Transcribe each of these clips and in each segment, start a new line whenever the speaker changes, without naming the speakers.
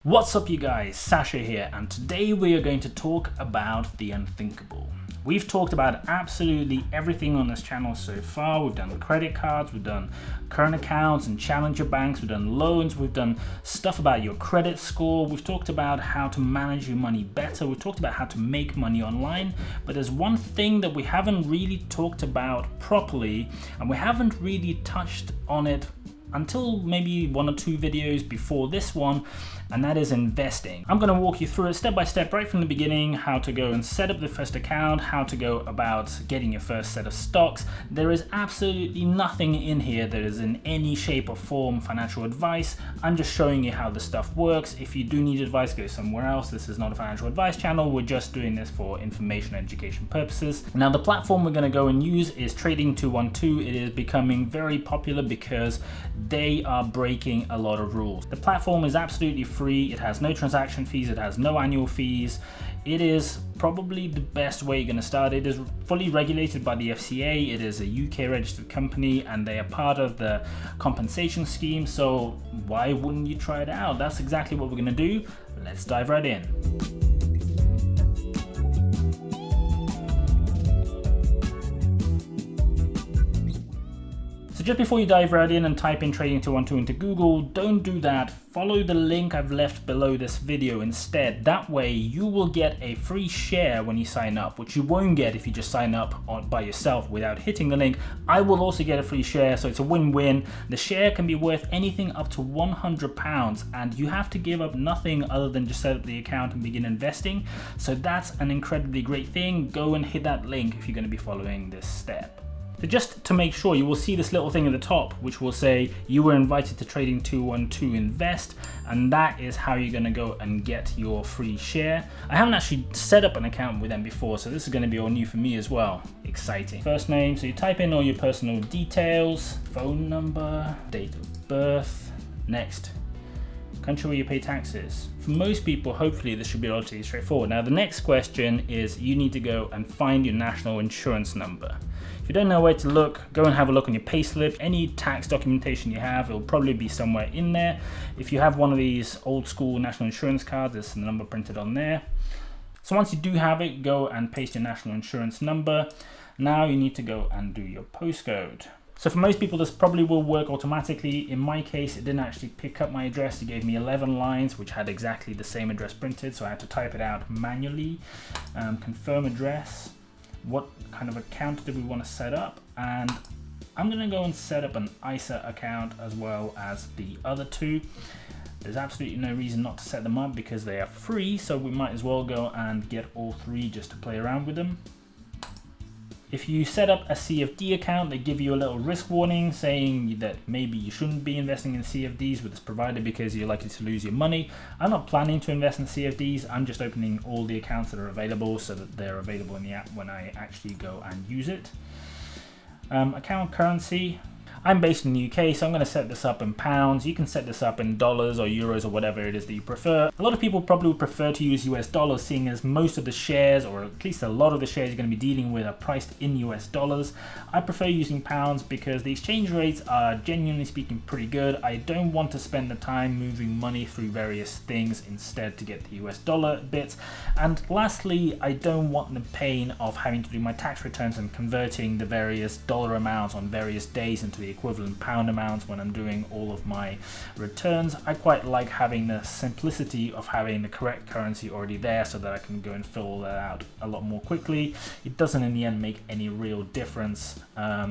What's up you guys, Sasha here, and today we are going to talk about the unthinkable. We've talked about absolutely everything on this channel so far. We've done credit cards, we've done current accounts and challenger banks, we've done loans, we've done stuff about your credit score, we've talked about how to manage your money better, we've talked about how to make money online, but there's one thing that we haven't really talked about properly, and we haven't really touched on it until maybe one or two videos before this one, and that is investing. I'm going to walk you through it step by step right from the beginning, how to go and set up the first account, how to go about getting your first set of stocks. There is absolutely nothing in here that is in any shape or form financial advice. I'm just showing you how the stuff works. If you do need advice, go somewhere else. This is not a financial advice channel. We're just doing this for information and education purposes. Now the platform we're going to go and use is Trading 212. It is becoming very popular because they are breaking a lot of rules. The platform is absolutely free. It has no transaction fees. It has no annual fees. It is probably the best way you're going to start. It is fully regulated by the FCA. It is a UK registered company and they are part of the compensation scheme. So why wouldn't you try it out? That's exactly what we're going to do. Let's dive right in. So just before you dive right in and type in Trading 212 into Google, don't do that. Follow the link I've left below this video instead. That way you will get a free share when you sign up, which you won't get if you just sign up by yourself without hitting the link. I will also get a free share, so it's a win-win. The share can be worth anything up to £100, and you have to give up nothing other than just set up the account and begin investing. So that's an incredibly great thing. Go and hit that link if you're going to be following this step. So just to make sure, you will see this little thing at the top which will say you were invited to Trading 212 Invest, and that is how you're going to go and get your free share. I haven't actually set up an account with them before, so this is going to be all new for me as well. Exciting. First name, so you type in all your personal details, phone number, date of birth, next. Country where you pay taxes. For most people, hopefully this should be relatively straightforward. Now the next question is you need to go and find your national insurance number. If you don't know where to look, go and have a look on your payslip. Any tax documentation you have, it'll probably be somewhere in there. If you have one of these old school national insurance cards, there's the number printed on there. So once you do have it, go and paste your national insurance number. Now you need to go and do your postcode. So for most people, this probably will work automatically. In my case, it didn't actually pick up my address. It gave me 11 lines, which had exactly the same address printed. So I had to type it out manually. Confirm address. What kind of account do we want to set up? And I'm going to go and set up an ISA account as well as the other two. There's absolutely no reason not to set them up because they are free. So we might as well go and get all three just to play around with them. If you set up a CFD account, they give you a little risk warning saying that maybe you shouldn't be investing in CFDs with this provider because you're likely to lose your money. I'm not planning to invest in CFDs. I'm just opening all the accounts that are available so that they're available in the app when I actually go and use it. Account currency. I'm based in the UK, so I'm going to set this up in pounds. You can set this up in dollars or euros or whatever it is that you prefer. A lot of people probably would prefer to use US dollars, seeing as most of the shares, or at least a lot of the shares you're going to be dealing with, are priced in US dollars. I prefer using pounds because the exchange rates are genuinely speaking pretty good. I don't want to spend the time moving money through various things instead to get the US dollar bits. And lastly, I don't want the pain of having to do my tax returns and converting the various dollar amounts on various days into the equivalent pound amounts when I'm doing all of my returns. I quite like having the simplicity of having the correct currency already there so that I can go and fill that out a lot more quickly. It doesn't in the end make any real difference,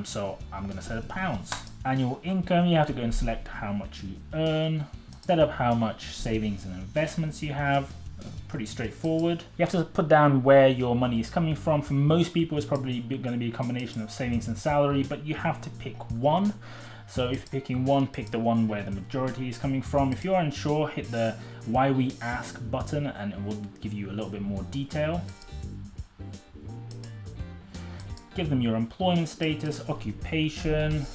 so I'm going to set up pounds. Annual income, you have to go and select how much you earn, set up how much savings and investments you have. Pretty straightforward. You have to put down where your money is coming from. For most people, it's probably going to be a combination of savings and salary, but you have to pick one. So if you're picking one, pick the one where the majority is coming from. If you're unsure, hit the Why We Ask button and it will give you a little bit more detail. Give them your employment status, occupation.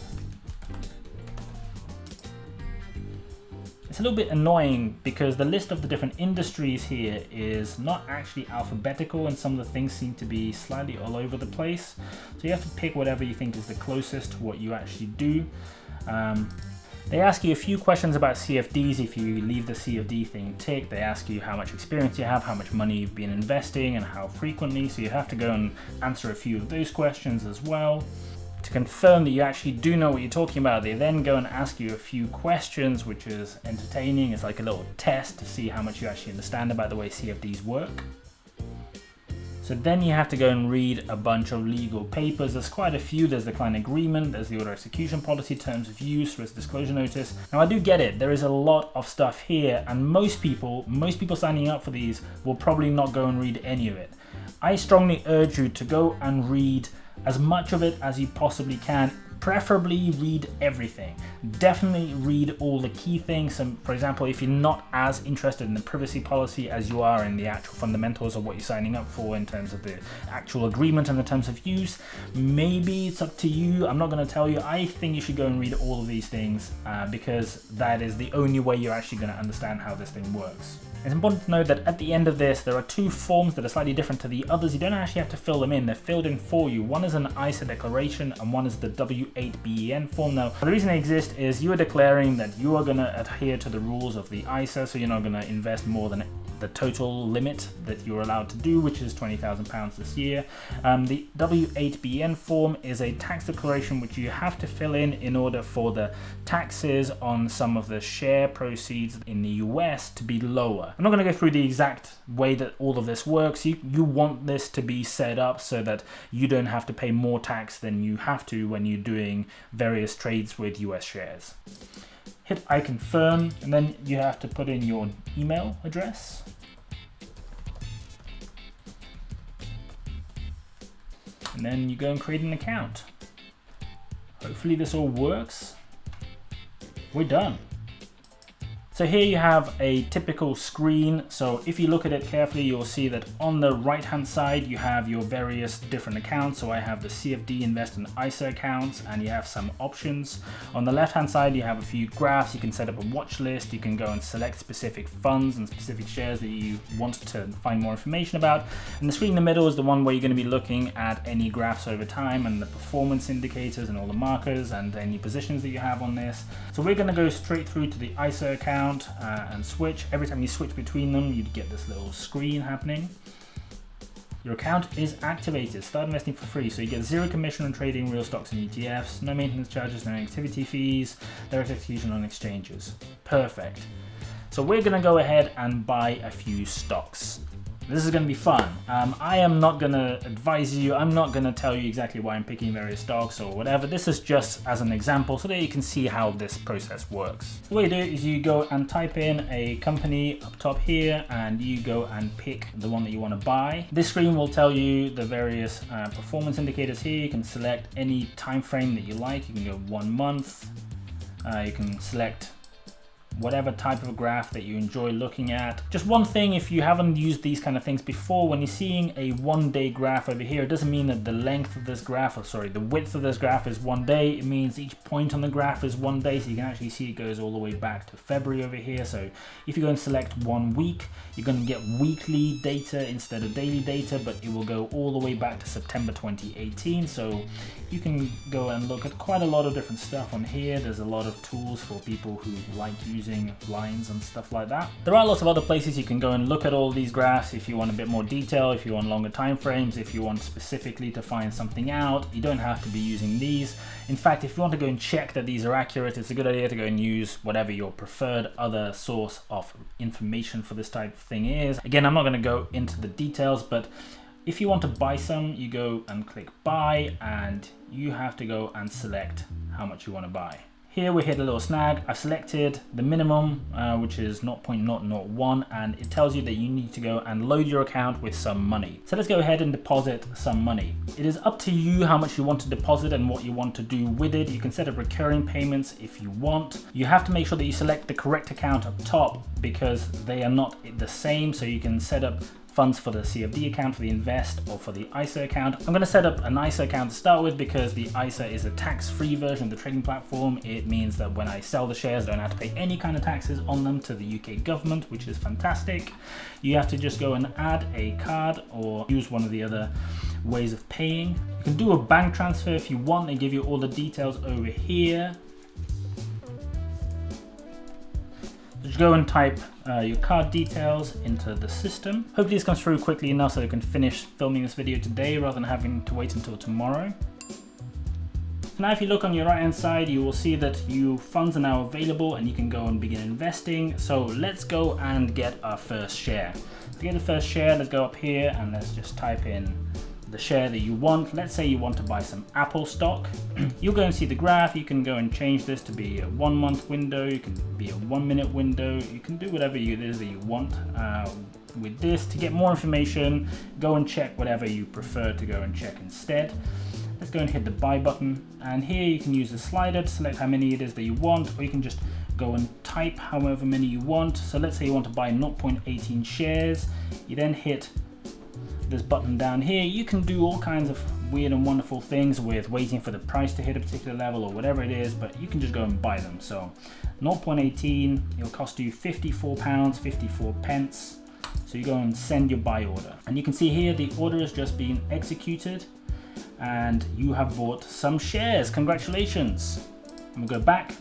It's a little bit annoying because the list of the different industries here is not actually alphabetical and some of the things seem to be slightly all over the place. So you have to pick whatever you think is the closest to what you actually do. They ask you a few questions about CFDs. If you leave the CFD thing ticked, they ask you how much experience you have, how much money you've been investing, and how frequently. So you have to go and answer a few of those questions as well. To confirm that you actually do know what you're talking about, they then go and ask you a few questions, which is entertaining. It's like a little test to see how much you actually understand about the way CFDs work. So then you have to go and read a bunch of legal papers. There's quite a few. There's the client agreement, there's the order execution policy, terms of use, risk disclosure notice. Now I do get it, there is a lot of stuff here, and most people signing up for these will probably not go and read any of it. I strongly urge you to go and read as much of it as you possibly can. Preferably read everything. Definitely read all the key things. So for example, if you're not as interested in the privacy policy as you are in the actual fundamentals of what you're signing up for in terms of the actual agreement and the terms of use, maybe it's up to you. I'm not going to tell you. I think you should go and read all of these things because that is the only way you're actually going to understand how this thing works. It's important to know that at the end of this, there are two forms that are slightly different to the others. You don't actually have to fill them in, they're filled in for you. One is an ISA declaration and one is the W8BEN form. Now, the reason they exist is you are declaring that you are going to adhere to the rules of the ISA, so you're not going to invest more than the total limit that you're allowed to do, which is £20,000 this year. The W8BEN form is a tax declaration which you have to fill in order for the taxes on some of the share proceeds in the US to be lower. I'm not going to go through the exact way that all of this works. You want this to be set up so that you don't have to pay more tax than you have to when you're doing various trades with US shares. Hit I confirm, and then you have to put in your email address. And then you go and create an account. Hopefully this all works. We're done. So here you have a typical screen. So if you look at it carefully, you'll see that on the right hand side, you have your various different accounts. So I have the CFD, Invest and ISA accounts, and you have some options. On the left hand side, you have a few graphs. You can set up a watch list. You can go and select specific funds and specific shares that you want to find more information about. And the screen in the middle is the one where you're going to be looking at any graphs over time and the performance indicators and all the markers and any positions that you have on this. So we're going to go straight through to the ISA account. And switch. Every time you switch between them, you'd get this little screen happening. Your account is activated. Start investing for free. So you get 0 commission on trading real stocks and ETFs, no maintenance charges, no activity fees, direct execution on exchanges. Perfect. So we're going to go ahead and buy a few stocks. This is going to be fun. I am not going to advise you. I'm not going to tell you exactly why I'm picking various stocks or whatever. This is just as an example so that you can see how this process works. The way you do it is you go and type in a company up top here and you go and pick the one that you want to buy. This screen will tell you the various performance indicators here. You can select any time frame that you like. You can go 1 month. You can select whatever type of graph that you enjoy looking at. Just one thing, if you haven't used these kind of things before, when you're seeing a 1 day graph over here, it doesn't mean that the length of this graph, or sorry, the width of this graph is 1 day. It means each point on the graph is 1 day, so you can actually see it goes all the way back to February over here. So if you go and select 1 week, you're going to get weekly data instead of daily data, but it will go all the way back to September 2018. So you can go and look at quite a lot of different stuff on here. There's a lot of tools for people who like using lines and stuff like that. There are lots of other places you can go and look at all these graphs if you want a bit more detail, if you want longer time frames, if you want specifically to find something out. You don't have to be using these. In fact, if you want to go and check that these are accurate, it's a good idea to go and use whatever your preferred other source of information for this type of thing is. Again, I'm not going to go into the details, but if you want to buy some, you go and click buy and you have to go and select how much you want to buy. Here we hit a little snag. I've selected the minimum, which is 0.001, and it tells you that you need to go and load your account with some money. So let's go ahead and deposit some money. It is up to you how much you want to deposit and what you want to do with it. You can set up recurring payments if you want. You have to make sure that you select the correct account up top because they are not the same, so you can set up funds for the CFD account, for the Invest, or for the ISA account. I'm going to set up an ISA account to start with because the ISA is a tax-free version of the trading platform. It means that when I sell the shares, I don't have to pay any kind of taxes on them to the UK government, which is fantastic. You have to just go and add a card or use one of the other ways of paying. You can do a bank transfer if you want. They give you all the details over here. Just go and type your card details into the system. Hopefully this comes through quickly enough so I can finish filming this video today rather than having to wait until tomorrow. So now if you look on your right hand side, you will see that your funds are now available and you can go and begin investing. So let's go and get our first share. To get the first share, let's go up here and let's just type in the share that you want. Let's say you want to buy some Apple stock. You'll go and see the graph. You can go and change this to be a 1 month window. You can be a 1 minute window. You can do whatever it is that you want with this. To get more information, go and check whatever you prefer to go and check instead. Let's go and hit the buy button, and here you can use the slider to select how many it is that you want, or you can just go and type however many you want. So let's say you want to buy 0.18 shares. You then hit this button down here. You can do all kinds of weird and wonderful things with waiting for the price to hit a particular level or whatever it is, but you can just go and buy them. So 0.18, it'll cost you £54, 54 pence. So you go and send your buy order, and you can see here the order has just been executed and you have bought some shares. Congratulations. And we'll go back.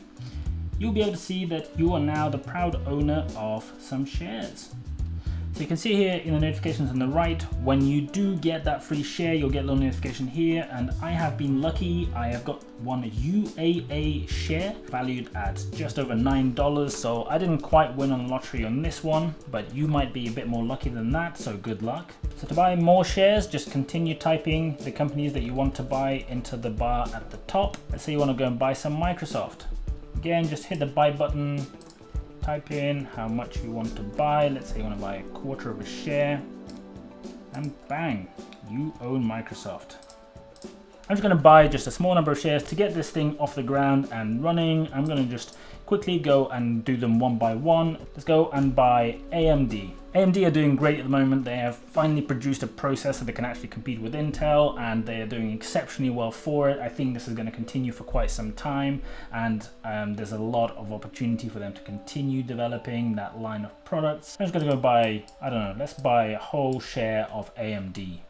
You'll be able to see that you are now the proud owner of some shares. So you can see here in the notifications on the right, when you do get that free share, you'll get a little notification here, and I have been lucky. I have got one UAA share valued at just over $9. So I didn't quite win on the lottery on this one, but you might be a bit more lucky than that, so good luck. So to buy more shares, just continue typing the companies that you want to buy into the bar at the top. Let's say you want to go and buy some Microsoft. Again, just hit the buy button, type in how much you want to buy. Let's say you want to buy 1/4 of a share, and bang, you own Microsoft. I'm just going to buy just a small number of shares to get this thing off the ground and running. I'm going to just quickly go and do them one by one. Let's go and buy AMD. AMD are doing great at the moment. They have finally produced a processor that can actually compete with Intel, and they are doing exceptionally well for it. I think this is going to continue for quite some time, and there's a lot of opportunity for them to continue developing that line of products. I'm just going to go buy, I don't know, let's buy a whole share of AMD.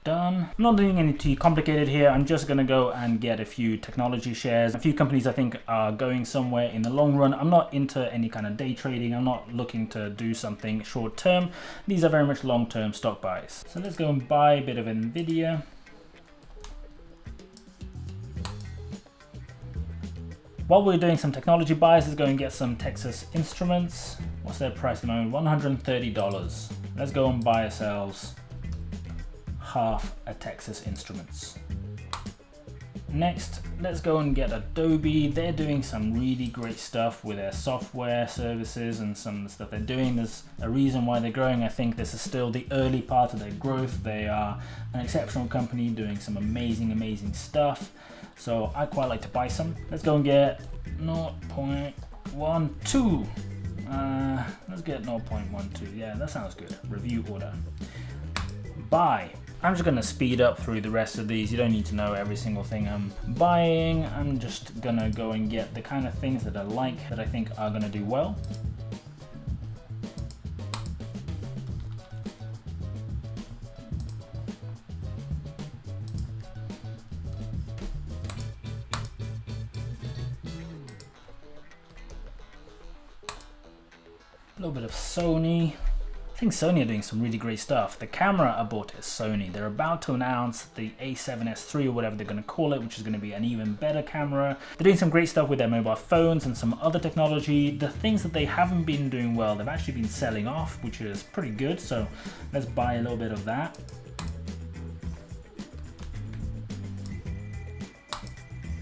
Done. I'm not doing anything too complicated here. I'm just going to go and get a few technology shares. A few companies I think are going somewhere in the long run. I'm not into any kind of day trading. I'm not looking to do something short term. These are very much long-term stock buys. So let's go and buy a bit of Nvidia. While we're doing some technology buys, let's go and get some Texas Instruments. What's their price at the moment? $130. Let's go and buy ourselves half a Texas Instruments. Next, let's go and get Adobe. They're doing some really great stuff with their software services and some of the stuff they're doing. There's a reason why they're growing. I think this is still the early part of their growth. They are an exceptional company doing some amazing stuff. So I quite like to buy some. Let's go and get 0.12. Let's get 0.12. Yeah, that sounds good. Review order. Buy. I'm just going to speed up through the rest of these. You don't need to know every single thing I'm buying. I'm just going to go and get the kind of things that I like, that I think are going to do well. A little bit of Sony. I think Sony are doing some really great stuff. The camera I bought is Sony. They're about to announce the A7S III or whatever they're going to call it, which is going to be an even better camera. They're doing some great stuff with their mobile phones and some other technology. The things that they haven't been doing well, they've actually been selling off, which is pretty good. So let's buy a little bit of that.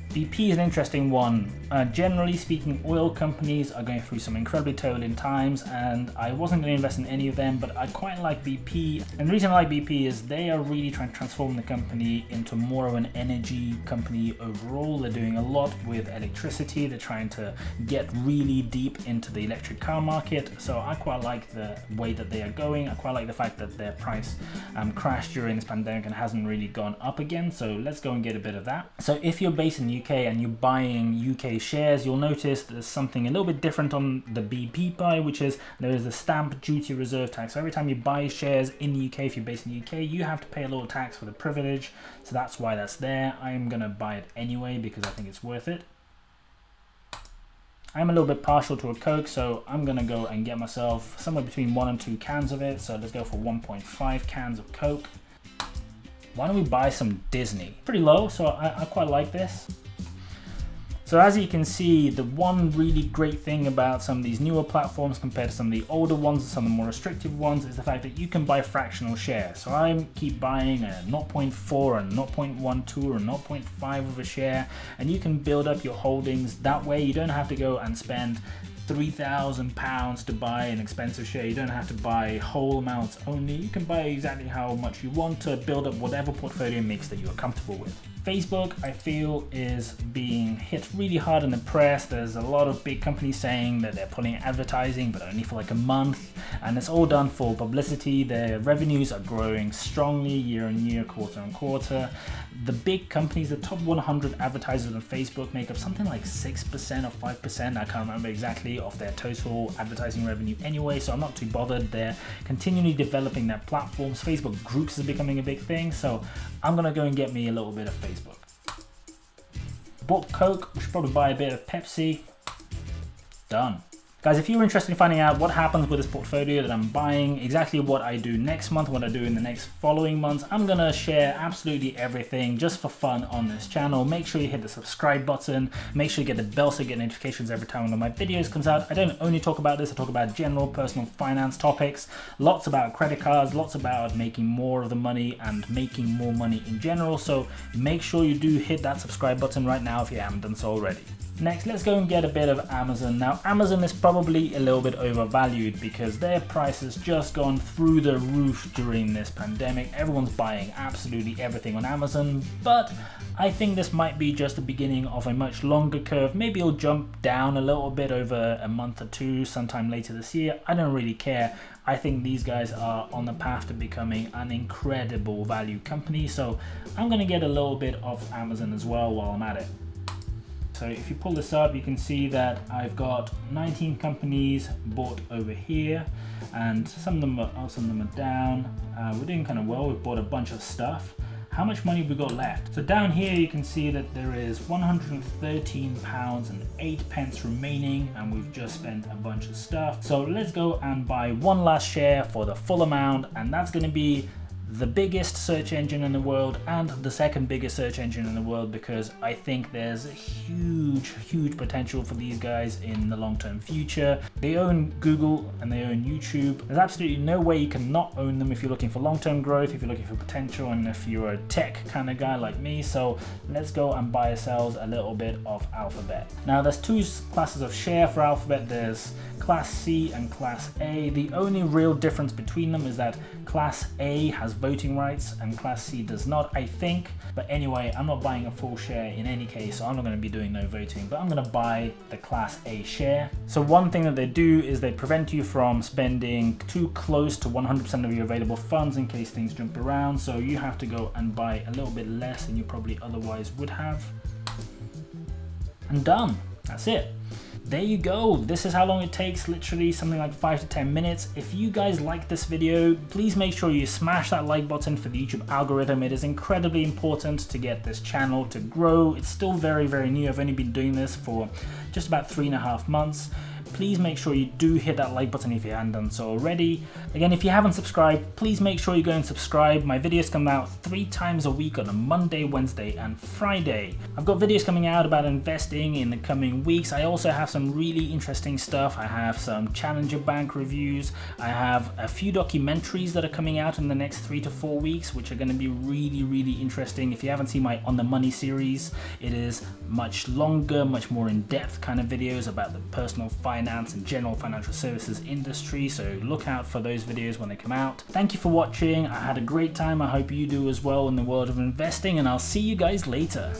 BP is an interesting one. Generally speaking, oil companies are going through some incredibly turbulent times, and I wasn't going to invest in any of them, but I quite like BP. And the reason I like BP is they are really trying to transform the company into more of an energy company overall. They're doing a lot with electricity. They're trying to get really deep into the electric car market. So I quite like the way that they are going. I quite like the fact that their price crashed during this pandemic and hasn't really gone up again. So let's go and get a bit of that. So if you're based in the UK and you're buying UK shares, you'll notice there's something a little bit different on the BP buy, which is there is a stamp duty reserve tax. So every time you buy shares in the UK, if you're based in the UK, you have to pay a little tax for the privilege. So that's why that's there. I'm gonna buy it anyway because I think it's worth it. I'm a little bit partial to a Coke, so I'm gonna go and get myself somewhere between 1 and 2 cans of it. So let's go for 1.5 cans of Coke. Why don't we buy some Disney? Pretty low, so I quite like this. So as you can see, the one really great thing about some of these newer platforms compared to some of the older ones and some of the more restrictive ones is the fact that you can buy fractional shares. So I keep buying a 0.4 and 0.12 or 0.5 of a share, and you can build up your holdings that way. You don't have to go and spend £3,000 to buy an expensive share. You don't have to buy whole amounts only. You can buy exactly how much you want to build up whatever portfolio mix that you are comfortable with. Facebook, I feel, is being hit really hard in the press. There's a lot of big companies saying that they're pulling advertising, but only for like a month, and it's all done for publicity. Their revenues are growing strongly year on year, quarter on quarter. The big companies, the top 100 advertisers on Facebook make up something like 6% or 5%, I can't remember exactly, of their total advertising revenue anyway, so I'm not too bothered. They're continually developing their platforms. Facebook groups is becoming a big thing, so I'm gonna go and get me a little bit of Facebook. Bought Coke, we should probably buy a bit of Pepsi. Done. Guys, if you're interested in finding out what happens with this portfolio that I'm buying, exactly what I do next month, what I do in the next following months, I'm gonna share absolutely everything just for fun on this channel. Make sure you hit the subscribe button, make sure you get the bell so you get notifications every time one of my videos comes out. I don't only talk about this, I talk about general personal finance topics, lots about credit cards, lots about making more of the money and making more money in general. So make sure you do hit that subscribe button right now if you haven't done so already. Next, let's go and get a bit of Amazon. Now, Amazon is probably a little bit overvalued because their price has just gone through the roof during this pandemic. Everyone's buying absolutely everything on Amazon, but I think this might be just the beginning of a much longer curve. Maybe it'll jump down a little bit over a month or two, sometime later this year. I don't really care. I think these guys are on the path to becoming an incredible value company. So I'm gonna get a little bit of Amazon as well while I'm at it. So if you pull this up, you can see that I've got 19 companies bought over here, and some of them are up, some of them are down. We're doing kind of well. We've bought a bunch of stuff. How much money have we got left? So down here you can see that there is £113.08 remaining, and we've just spent a bunch of stuff. So let's go and buy one last share for the full amount, and that's going to be the biggest search engine in the world and the second biggest search engine in the world, because I think there's a huge potential for these guys in the long-term future. They own Google and they own YouTube. There's absolutely no way you can not own them if you're looking for long-term growth, if you're looking for potential, and if you're a tech kind of guy like me. So let's go and buy ourselves a little bit of Alphabet. Now there's two classes of share for Alphabet. There's Class C and Class A. The only real difference between them is that Class A has voting rights and Class C does not, I think. But anyway, I'm not buying a full share in any case, so I'm not going to be doing no voting, but I'm going to buy the Class A share. So one thing that they do is they prevent you from spending too close to 100% of your available funds in case things jump around. So you have to go and buy a little bit less than you probably otherwise would have. And done. That's it. There you go. This is how long it takes, literally something like 5 to 10 minutes. If you guys like this video, please make sure you smash that like button for the YouTube algorithm. It is incredibly important to get this channel to grow. It's still very new. I've only been doing this for just about 3.5 months. Please make sure you do hit that like button if you haven't done so already. Again, if you haven't subscribed, please make sure you go and subscribe. My videos come out 3 times a week on a Monday, Wednesday, and Friday. I've got videos coming out about investing in the coming weeks. I also have some really interesting stuff. I have some Challenger Bank reviews. I have a few documentaries that are coming out in the next 3 to 4 weeks, which are going to be really interesting. If you haven't seen my On the Money series, it is much longer, much more in-depth kind of videos about the personal finance and general financial services industry, so look out for those videos when they come out. Thank you for watching. I had a great time. I hope you do as well in the world of investing, and I'll see you guys later.